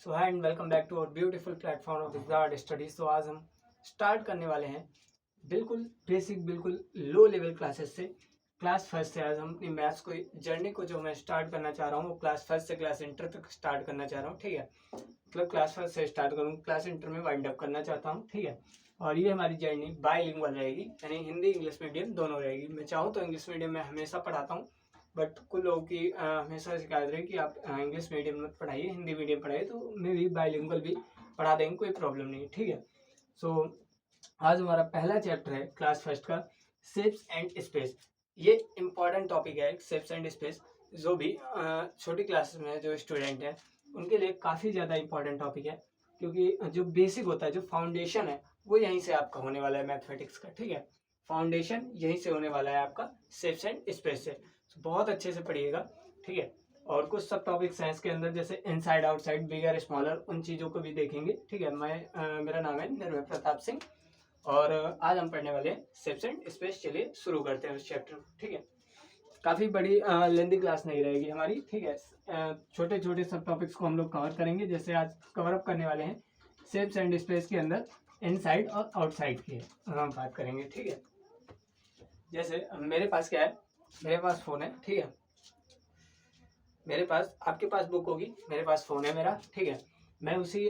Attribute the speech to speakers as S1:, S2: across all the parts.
S1: So hi and welcome back to our beautiful platform of wizard studies. तो आज हम start करने वाले हैं बिल्कुल बेसिक, बिल्कुल लो लेवल क्लासेस से। क्लास फर्स्ट से आज हम अपनी मैथ्स को जर्नी को जो मैं स्टार्ट करना चाह रहा हूँ वो क्लास फर्स्ट से क्लास इंटर तक स्टार्ट करना चाह रहा हूँ। ठीक है, मतलब क्लास फर्स्ट से स्टार्ट करूँगा, क्लास इंटर में वाइंड अप करना चाहता हूँ। ठीक है, और ये हमारी जर्नी बाईलिंगुअल रहेगी, यानी हिंदी इंग्लिश मीडियम दोनों रहेगी। मैं चाहूँ तो इंग्लिश मीडियम में हमेशा पढ़ाता हूँ, बट कुछ लोगों की हमेशा शिकायत रही कि आप इंग्लिश मीडियम मत पढ़ाइए, हिंदी मीडियम पढ़ाइए, तो मैं भी बाईलिंगुअल भी पढ़ा देंगे, कोई प्रॉब्लम नहीं है। ठीक है, सो आज हमारा पहला चैप्टर है क्लास फर्स्ट का, शेप्स एंड स्पेस। ये इंपॉर्टेंट टॉपिक है शेप्स एंड स्पेस, जो भी छोटी क्लासेस में जो स्टूडेंट हैं उनके लिए काफ़ी ज़्यादा इंपॉर्टेंट टॉपिक है, क्योंकि जो बेसिक होता है, जो फाउंडेशन है, वो यहीं से आपका होने वाला है मैथमेटिक्स का। ठीक है, फाउंडेशन यहीं से होने वाला है आपका शेप्स एंड स्पेस से। तो बहुत अच्छे से पढ़िएगा। ठीक है, और कुछ सब टॉपिक साइंस के अंदर जैसे इनसाइड आउटसाइड, बिगर स्मॉलर, उन चीज़ों को भी देखेंगे। ठीक है, मेरा नाम है निर्भय प्रताप सिंह और आज हम पढ़ने वाले हैं शेप्स एंड स्पेस। चलिए शुरू करते हैं उस चैप्टर को। ठीक है, काफ़ी बड़ी लेंदी क्लास नहीं रहेगी हमारी। ठीक है, छोटे छोटे सब टॉपिक्स को हम लोग कवर करेंगे। जैसे आज कवर अप करने वाले हैं शेप्स एंड स्पेस के अंदर इनसाइड और आउटसाइड की हम बात करेंगे। ठीक है, जैसे मेरे पास क्या है, मेरे पास फ़ोन है। ठीक है, मेरे पास, आपके पास बुक होगी, मेरे पास फ़ोन है मेरा। ठीक है, मैं उसी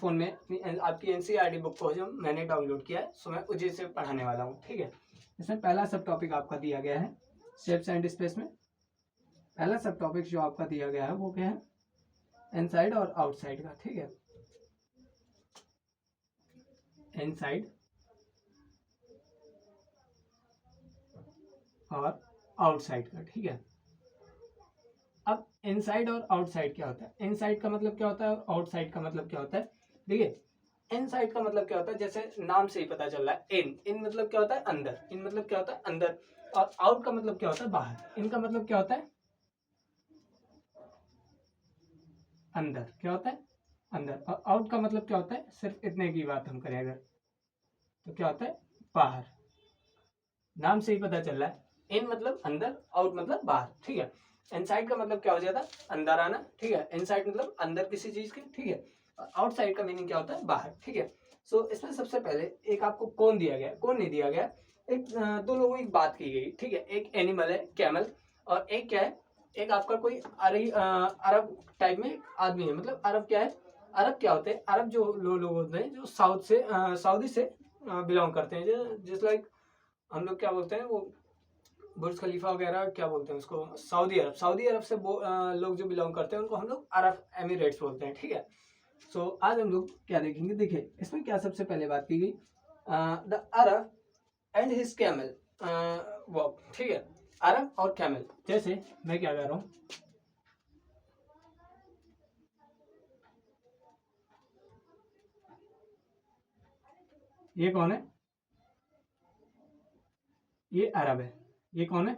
S1: फ़ोन में आपकी एनसीईआरटी बुक को जो मैंने डाउनलोड किया है, सो मैं उसी से पढ़ाने वाला हूँ। ठीक है, इसमें पहला सब टॉपिक आपका दिया गया है शेप्स एंड स्पेस में। पहला सब टॉपिक जो आपका दिया गया है वो क्या है, इनसाइड और आउटसाइड का। ठीक है, इनसाइड और आउटसाइड का। ठीक है, अब इनसाइड और आउटसाइड क्या होता है, इनसाइड का मतलब क्या होता है और आउटसाइड का मतलब क्या होता है। देखिए, इनसाइड का मतलब क्या होता है, जैसे नाम से ही पता चल रहा है, इन मतलब क्या होता है अंदर, इन मतलब क्या होता है अंदर, और आउट का मतलब क्या होता है बाहर। इनका मतलब क्या होता है अंदर, क्या होता है अंदर, और आउट का मतलब क्या होता है, सिर्फ इतने की बात हम करें अगर, तो क्या होता है बाहर। नाम से ही पता चल रहा है, इन मतलब अंदर, आउट मतलब बाहर। ठीक है, इनसाइड का मतलब क्या हो जाता है अंदर आना। ठीक है, इनसाइड मतलब अंदर किसी चीज के। ठीक है, आउटसाइड का मीनिंग क्या होता है बाहर। ठीक है, सो इसमें सबसे पहले एक आपको कौन दिया गया, कौन नहीं दिया गया, एक दो लोगों की बात की गई। ठीक है, एक एनिमल है कैमल, और एक क्या है, एक आपका कोई अरब टाइप में आदमी है। मतलब अरब क्या है, अरब क्या होते हैं, अरब जो लोग होते हैं जो साउथ से सऊदी से बिलोंग करते हैं, जिस लाइक हम लोग क्या बोलते हैं वो बुर्ज खलीफा वगैरह क्या बोलते हैं उसको, सऊदी अरब। सऊदी अरब से लोग जो बिलोंग करते हैं उनको हम लोग अरब एमिरेट्स बोलते हैं। ठीक है, सो आज हम लोग क्या देखेंगे, देखिए इसमें क्या सबसे पहले बात की गई, the Arab and his camel walk. ठीक है, अरब और कैमल, जैसे मैं क्या कर रहा हूँ, ये कौन है, ये अरब है, ये कौन है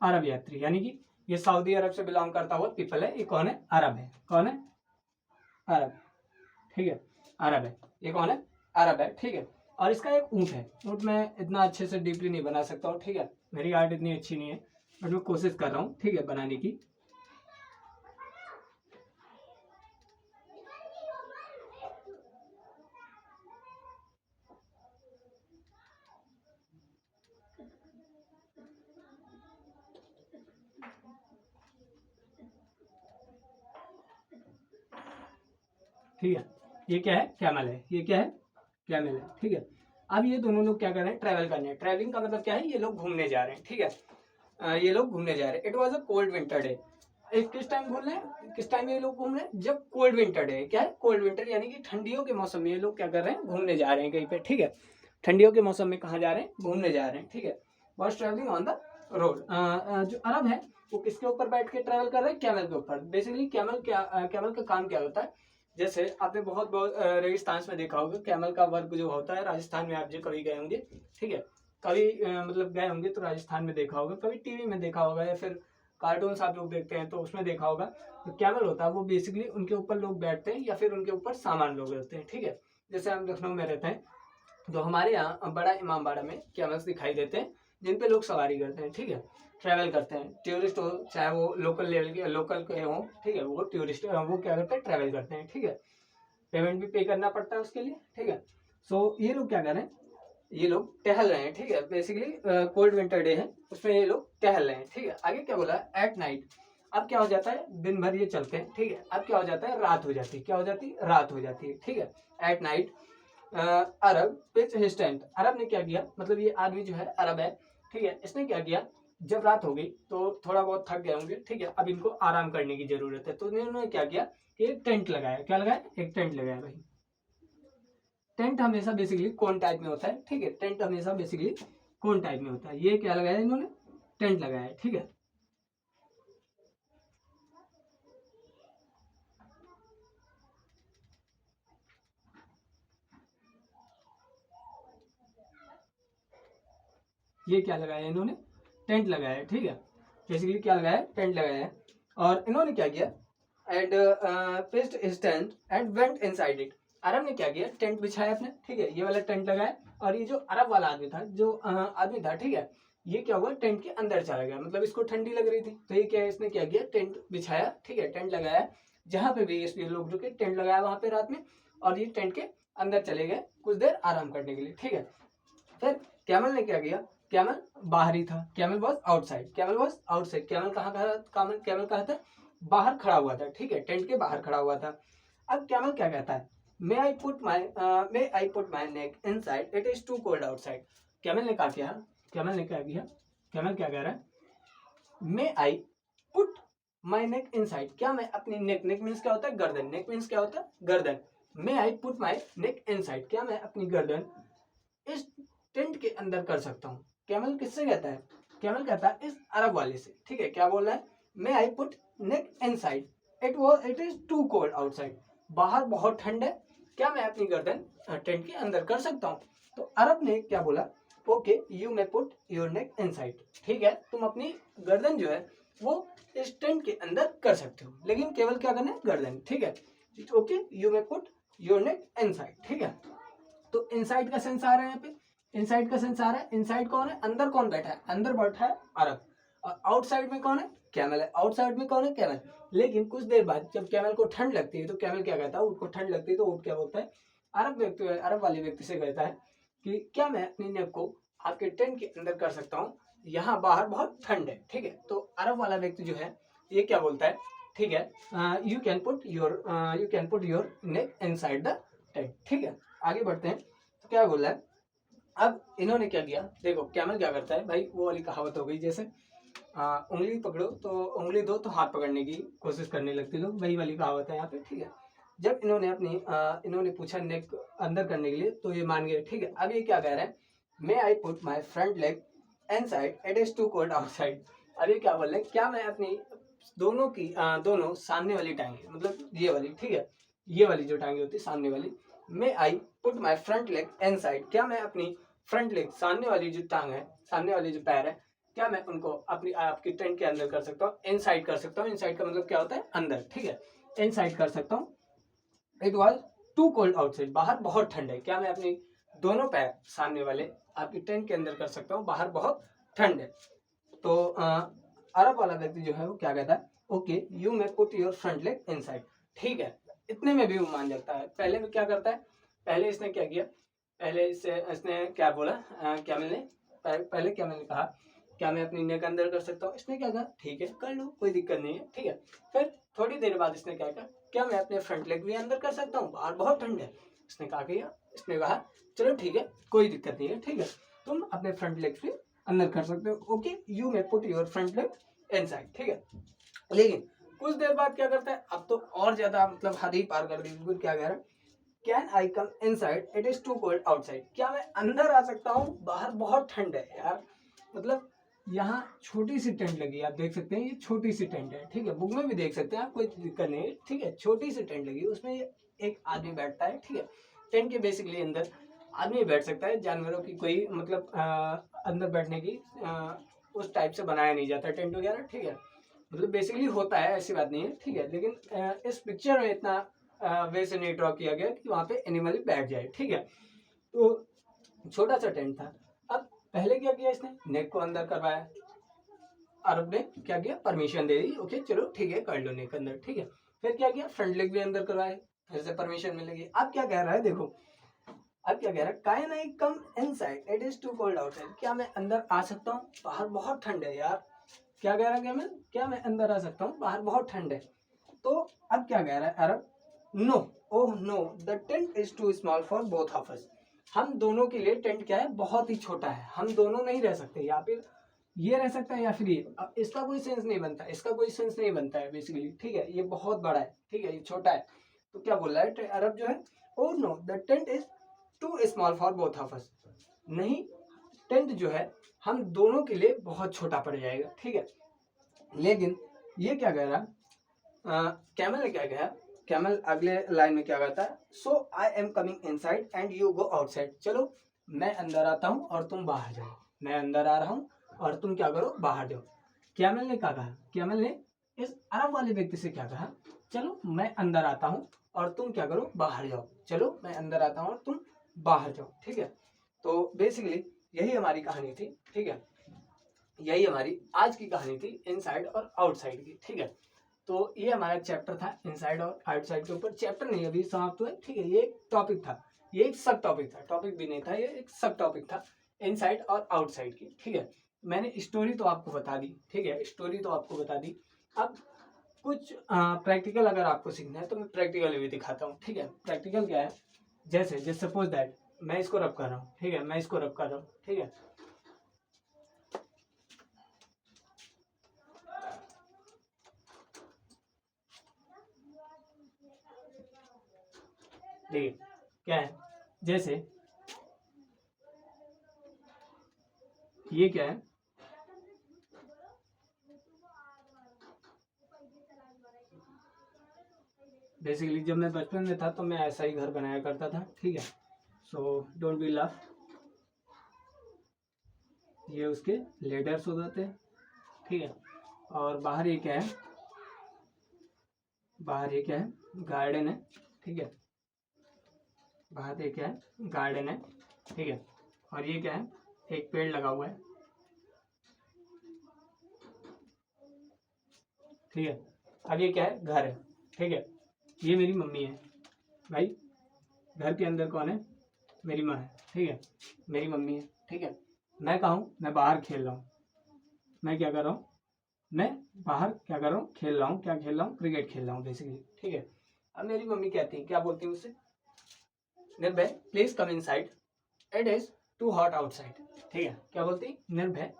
S1: अरब यात्री, यानी कि ये सऊदी अरब से बिलोंग करता हुआ पीपल है। ये कौन है अरब है, कौन है अरब। ठीक है, अरब है, ये कौन है अरब है। ठीक है, और इसका एक ऊँट है। ऊँट मैं इतना अच्छे से डीपली नहीं बना सकता हूँ। ठीक है, मेरी आर्ट इतनी अच्छी नहीं है, बट मैं कोशिश कर रहा हूँ। ठीक है, बनाने की। ठीक है, ये क्या है कैमल है, ये क्या है कैमल है। ठीक है, अब ये दोनों लोग क्या कर रहे हैं, ट्रैवल करने हैं। ट्रैवलिंग का मतलब क्या है, ये लोग घूमने जा रहे हैं। ठीक है, ये लोग घूमने जा रहे हैं। It was a cold winter day. किस टाइम घूम रहे हैं, किस टाइम ये लोग घूम रहे हैं, जब कोल्ड विंटर डे। क्या है कोल्ड विंटर, यानी कि ठंडियों के मौसम में ये लोग क्या कर रहे हैं, घूमने जा रहे हैं कहीं पे। ठीक है, ठंडियों के मौसम में कहाँ जा रहे हैं, घूमने जा रहे हैं। ठीक है, was travelling on the road. जो अरब है वो किसके ऊपर बैठ के ट्रैवल कर रहे हैं, कैमल के ऊपर। बेसिकली कैमल क्या, कैमल का काम क्या होता है, जैसे आपने बहुत बहुत रेगिस्तान में देखा होगा कैमल का वर्क जो होता है, राजस्थान में आप जो कभी गए होंगे। ठीक है, कभी मतलब गए होंगे तो राजस्थान में देखा होगा, कभी टीवी में देखा होगा, या फिर कार्टून्स आप लोग देखते हैं तो उसमें देखा होगा। तो कैमल होता है वो बेसिकली उनके ऊपर लोग बैठते हैं, या फिर उनके ऊपर सामान लोग रहते हैं। ठीक है, जैसे हम लखनऊ में रहते हैं तो हमारे यहाँ बड़ा इमामबाड़ा में कैमल्स दिखाई देते हैं जिन पे लोग सवारी करते हैं। ठीक है, ट्रैवल करते हैं। टूरिस्ट हो चाहे वो लोकल लेवल के लोकल के हों, ठीक है, वो टूरिस्ट वो क्या करते हैं, ट्रैवल करते हैं, ठीक है। पेमेंट भी पे करना पड़ता है उसके लिए, ठीक है। सो ये लोग क्या कर रहे हैं, ये लोग टहल रहे हैं, ठीक है। बेसिकली कोल्ड विंटर डे है, उसमें ये लोग टहल रहे हैं, ठीक है। आगे क्या बोला, एट नाइट। अब क्या हो जाता है, दिन भर ये चलते हैं, ठीक है। अब क्या हो जाता है, रात हो जाती है, क्या हो जाती है, रात हो जाती है, ठीक है। At night Arab pitch his tent. Arab ने क्या किया, मतलब ये आदमी जो है अरब है, ठीक है। इसने क्या किया, जब रात हो गई तो थोड़ा बहुत थक गए होंगे, ठीक है। अब इनको आराम करने की जरूरत है, तो इन्होंने क्या किया कि एक टेंट लगाया। क्या लगाया, एक टेंट लगाया भाई। टेंट हमेशा बेसिकली कौन टाइप में होता है, ठीक है। टेंट हमेशा बेसिकली कौन टाइप में होता है, ये क्या लगाया इन्होंने, टेंट लगाया है, ठीक है। ये क्या लगाया इन्होंने, टेंट लगाया है, ठीक है। बेसिकली क्या लगाया है, टेंट लगाया है। और इन्होंने क्या किया, and pitched his tent and went inside it. Arab ने क्या किया, टेंट बिछाया अपने, ठीक है। ये वाला टेंट लगाया, और ये जो अरब वाला आदमी था, जो आदमी था, ठीक है, ये क्या हुआ, टेंट के अंदर चला गया। मतलब इसको ठंडी लग रही थी, तो ये क्या है, इसने क्या किया, टेंट बिछाया, ठीक है, टेंट लगाया। जहां पे भी ये लोग रुके, टेंट लगाया वहां पे रात में, और ये टेंट के अंदर चले गए कुछ देर आराम करने के लिए, ठीक है। फिर कैमल ने क्या किया, कैमल बाहर ही था, camel was outside, camel was outside. Camel कहाँ था, कैमल कहाँ था, बाहर खड़ा हुआ था, ठीक है, टेंट के बाहर खड़ा हुआ था। अब कैमल क्या कहता है, may I put my neck inside, it is too cold outside. Camel ने क्या किया, कैमल ने क्या किया, कैमल क्या कह रहा है, may I put my neck inside. क्या मैं अपनी नेक, नेक मीन्स क्या होता है, गर्दन, नेक मीन्स क्या होता है, गर्दन। मे I put my neck inside, क्या मैं अपनी गर्दन इस टेंट के अंदर कर सकता हूँ। कैमल किससे कहता है, कैमल कहता है इस अरब वाले से, ठीक है। क्या बोल रहा है, may I put neck inside, it is too cold outside. बाहर बहुत ठंड है, क्या मैं अपनी गर्दन टेंट के अंदर कर सकता हूँ। तो अरब ने क्या बोला, okay you may put your neck inside, ठीक है, तुम अपनी गर्दन जो है वो इस टेंट के अंदर कर सकते हो, लेकिन केवल क्या करना है, गर्दन, ठीक है। Okay you may put your neck inside, ठीक है। तो इनसाइड का सेंस आ रहा है यहाँ पे, इनसाइड का सेंस आ रहा है। इनसाइड कौन है, अंदर कौन बैठा है, अंदर बैठा है अरब, और आउटसाइड में कौन है, कैमल है। आउटसाइड में कौन है, कैमल। लेकिन कुछ देर बाद जब कैमल को ठंड लगती है, तो कैमल क्या कहता है, ऊँट को ठंड लगती है तो ऊँट क्या बोलता है, अरब व्यक्ति, अरब वाले व्यक्ति से कहता है कि क्या मैं अपनी नेक को आपके टेंट के अंदर कर सकता हूँ, यहाँ बाहर बहुत ठंड है, ठीक है। तो अरब वाला व्यक्ति जो है ये क्या बोलता है, ठीक है, you can put your neck inside the tent, ठीक है। आगे बढ़ते हैं, तो क्या बोल रहा है, अब इन्होंने क्या किया, देखो कैमल क्या करता है भाई, वो वाली कहावत हो गई जैसे उंगली पकड़ो तो उंगली दो तो हाथ पकड़ने की कोशिश करने लगते लोग, वही वाली कहावत है यहाँ पे, ठीक है। जब इन्होंने इन्होंने पूछा नेक अंदर करने के लिए, तो ये मान गए, ठीक है। अब ये क्या कह रहे हैं, may I put my front leg inside, it is too cold outside. अब ये क्या बोल रहे हैं, क्या मैं अपनी दोनों की दोनों सामने वाली टांगे, मतलब ये वाली, ठीक है, ये वाली जो टांगे होती है सामने वाली, may I put my front leg inside, क्या मैं अपनी फ्रंट लेग, सामने वाली जो टांग है, सामने वाली जो पैर है, क्या मैं उनको अपनी आपकी टेंट के अंदर कर सकता हूँ, इनसाइड कर सकता हूँ। इनसाइड का मतलब क्या होता है, अंदर, ठीक है, इनसाइड कर सकता हूँ। It was too cold outside, बाहर बहुत ठंड है, क्या मैं अपनी दोनों पैर सामने वाले आपकी टेंट के अंदर कर सकता हूँ, बाहर बहुत ठंड है। तो अरब वाला व्यक्ति जो है वो क्या कहता है, okay you may put your front leg inside, ठीक है। इतने में भी वो मान जाता है। पहले में क्या करता है, पहले इसने क्या किया, पहले इसने क्या बोला, कैमल ने पहले कैमल ने कहा क्या मैं अपनी नेक अंदर कर सकता हूँ, इसने क्या कहा, ठीक है कर लो, कोई दिक्कत नहीं है, ठीक है। फिर थोड़ी देर बाद इसने क्या कहा, क्या मैं अपने फ्रंट लेग भी अंदर कर सकता हूँ, बाहर बहुत ठंड है। इसने कहा किया, इसने कहा चलो ठीक है, कोई दिक्कत नहीं है, ठीक है, तुम अपने फ्रंट लेग भी अंदर कर सकते हो, okay you may put your front leg inside, ठीक है। लेकिन कुछ देर बाद क्या करता है, अब तो और ज्यादा मतलब हद ही पार कर दी, बिल्कुल क्या कह रहा है, can I come inside, it is too cold outside, क्या मैं अंदर आ सकता हूँ, बाहर बहुत ठंड है यार। मतलब यहाँ छोटी सी टेंट लगी है, आप देख सकते हैं, ये छोटी सी टेंट है, ठीक है, बुक में भी देख सकते हैं आप, कोई दिक्कत नहीं है, ठीक है, छोटी सी टेंट लगी, उसमें एक आदमी बैठता है, ठीक है। टेंट के बेसिकली अंदर आदमी बैठ सकता है, जानवरों की कोई मतलब अंदर बैठने की उस टाइप से बनाया नहीं जाता टेंट वगैरह, ठीक है। मतलब बेसिकली होता है, ऐसी बात नहीं है, ठीक है, लेकिन इस पिक्चर में इतना वे से नहीं ड्रॉ किया गया कि वहाँ पे एनिमल बैठ जाए, ठीक है। तो छोटा सा टेंट था। अब पहले क्या किया इसने, नेक को अंदर करवाया, अरब ने क्या किया, परमिशन दे दी, ओके चलो ठीक है कर लो नेक अंदर, ठीक है। फिर क्या किया, फ्रंट लेग भी अंदर करवाए, फिर से परमिशन मिलेगी। अब क्या कह रहा है देखो, अब क्या कह रहा है, can I come inside, it is too cold outside, क्या मैं अंदर आ सकता हूँ, बाहर बहुत ठंड है यार। क्या कह रहा है, क्या मैं अंदर आ सकता हूँ, बाहर बहुत ठंड है। तो अब क्या कह रहा है Arab, no, oh no, the tent is too small for both of us, हम दोनों के लिए टेंट क्या है, बहुत ही छोटा है, हम दोनों नहीं रह सकते, या फिर ये रह सकता है या फिर ये। अब इसका कोई सेंस नहीं बनता, इसका कोई सेंस नहीं बनता है बेसिकली, ठीक है। ये बहुत बड़ा है, ठीक है, ये छोटा है। तो क्या बोल रहा है अरब जो है, oh no the tent is too small for both of us, नहीं टेंट जो है हम दोनों के लिए बहुत छोटा पड़ जाएगा, ठीक है। लेकिन ये क्या कह रहा, कैमल ने क्या कहा, कैमल अगले लाइन में क्या कहता है, so I am coming inside and you go outside, चलो मैं अंदर आता हूँ और तुम बाहर जाओ, मैं अंदर आ रहा हूँ और तुम क्या करो, बाहर जाओ। कैमल ने क्या कहा, कैमल ने इस अरब वाले व्यक्ति से क्या कहा, चलो मैं अंदर आता हूँ और तुम क्या करो, बाहर जाओ, चलो मैं अंदर आता हूँ और तुम बाहर जाओ, ठीक है। तो बेसिकली यही हमारी कहानी थी, ठीक है, यही हमारी आज की कहानी थी, इनसाइड और आउटसाइड की, ठीक है। तो ये हमारा चैप्टर था इनसाइड और आउटसाइड के ऊपर, चैप्टर नहीं अभी समाप्त हुआ, ठीक है, ये एक टॉपिक था, ये एक सब टॉपिक था, टॉपिक भी नहीं था, ये एक सब टॉपिक था इनसाइड और आउटसाइड की, ठीक है। मैंने स्टोरी तो आपको बता दी, ठीक है, स्टोरी तो आपको बता दी। अब कुछ प्रैक्टिकल अगर आपको सीखना है तो मैं प्रैक्टिकल भी दिखाता हूँ, ठीक है। प्रैक्टिकल क्या है, जैसे सपोज दैट मैं इसको रब कर रहा हूँ, ठीक है, मैं इसको रब कर रहा हूँ, ठीक है। देखिए क्या है, जैसे ये क्या है, बेसिकली जब मैं बचपन में था तो मैं ऐसा ही घर बनाया करता था, ठीक है। सो डोंट बी लफ, ये उसके लेडर्स हो जाते हैं, ठीक है। और बाहर ये क्या है, बाहर ये क्या है, गार्डन है, ठीक है, बाहर ये क्या है, गार्डन है, ठीक है। और ये क्या है, एक पेड़ लगा हुआ है, ठीक है। अब ये क्या है, घर है, ठीक है। ये मेरी मम्मी है भाई, घर के अंदर कौन है, मेरी माँ है, ठीक है, मेरी मम्मी है, ठीक है। मैं कहाँ हूँ, मैं बाहर खेल रहा हूँ, मैं क्या कर रहा हूँ, मैं बाहर क्या कर रहा हूँ, खेल रहा हूँ, क्या खेल रहा हूँ, क्रिकेट खेल रहा हूँ बेसिकली, ठीक है। अब मेरी मम्मी कहती है, क्या बोलती है मुझसे, Nirbhay please come inside, it is too hot outside, ठीक है। क्या बोलती, Nirbhay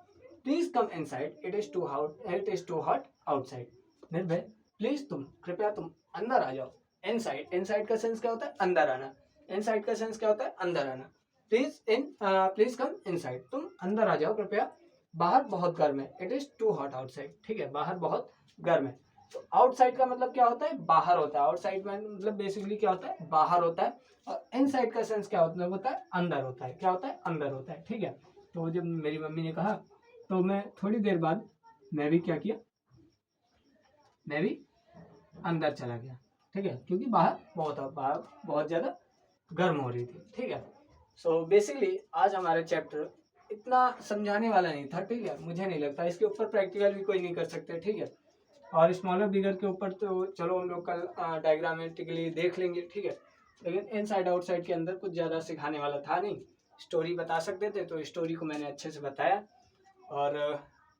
S1: please come inside, it is too hot outside, Nirbhay please तुम, कृपया तुम अंदर आ जाओ। इनसाइड, इनसाइड का सेंस क्या होता है, अंदर आना, इनसाइड का सेंस क्या होता है, अंदर आना। प्लीज कम इनसाइड, तुम अंदर आ जाओ कृपया, बाहर बहुत गर्म है, it is too hot outside, ठीक है, बाहर बहुत गर्म है। तो आउटसाइड का मतलब क्या होता है, बाहर होता है, आउटसाइड में मतलब बेसिकली क्या होता है, बाहर होता है। और इनसाइड का सेंस क्या होता है, अंदर होता है, क्या होता है, अंदर होता है, ठीक है। तो जब मेरी मम्मी ने कहा तो मैं थोड़ी देर बाद मैं भी क्या किया, मैं भी अंदर चला गया, ठीक है, क्योंकि बाहर बहुत ज़्यादा गर्म हो रही थी, ठीक है। सो बेसिकली आज हमारा चैप्टर इतना समझाने वाला नहीं था, ठीक है, मुझे नहीं लगता इसके ऊपर प्रैक्टिकल भी कोई नहीं कर सकते, ठीक है। और स्मॉलर बिगर के ऊपर तो चलो हम लोग कल डायग्रामेटिकली देख लेंगे, ठीक है। लेकिन इनसाइड आउटसाइड के अंदर कुछ ज़्यादा सिखाने वाला था नहीं, स्टोरी बता सकते थे तो स्टोरी को मैंने अच्छे से बताया। और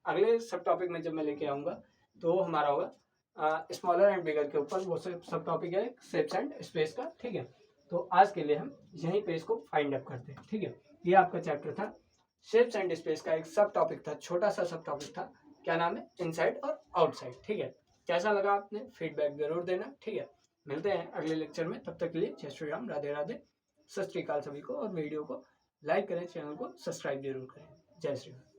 S1: अगले सब टॉपिक में जब मैं लेके आऊँगा तो हमारा होगा स्मॉलर एंड बिगर के ऊपर, वो सब टॉपिक है शेप्स एंड स्पेस का, ठीक है। तो आज के लिए हम यहीं पे इसको फाइंड अप करते हैं, ठीक है। ये आपका चैप्टर था शेप्स एंड स्पेस का, एक सब टॉपिक था, छोटा सा सब टॉपिक था, क्या नाम है, इनसाइड और आउटसाइड, ठीक है। कैसा लगा आपने फीडबैक जरूर देना, ठीक है। मिलते हैं अगले लेक्चर में, तब तक के लिए जय श्री राम, राधे राधे, सत श्री अकाल सभी को। और वीडियो को लाइक करें, चैनल को सब्सक्राइब जरूर करें। जय श्री राम।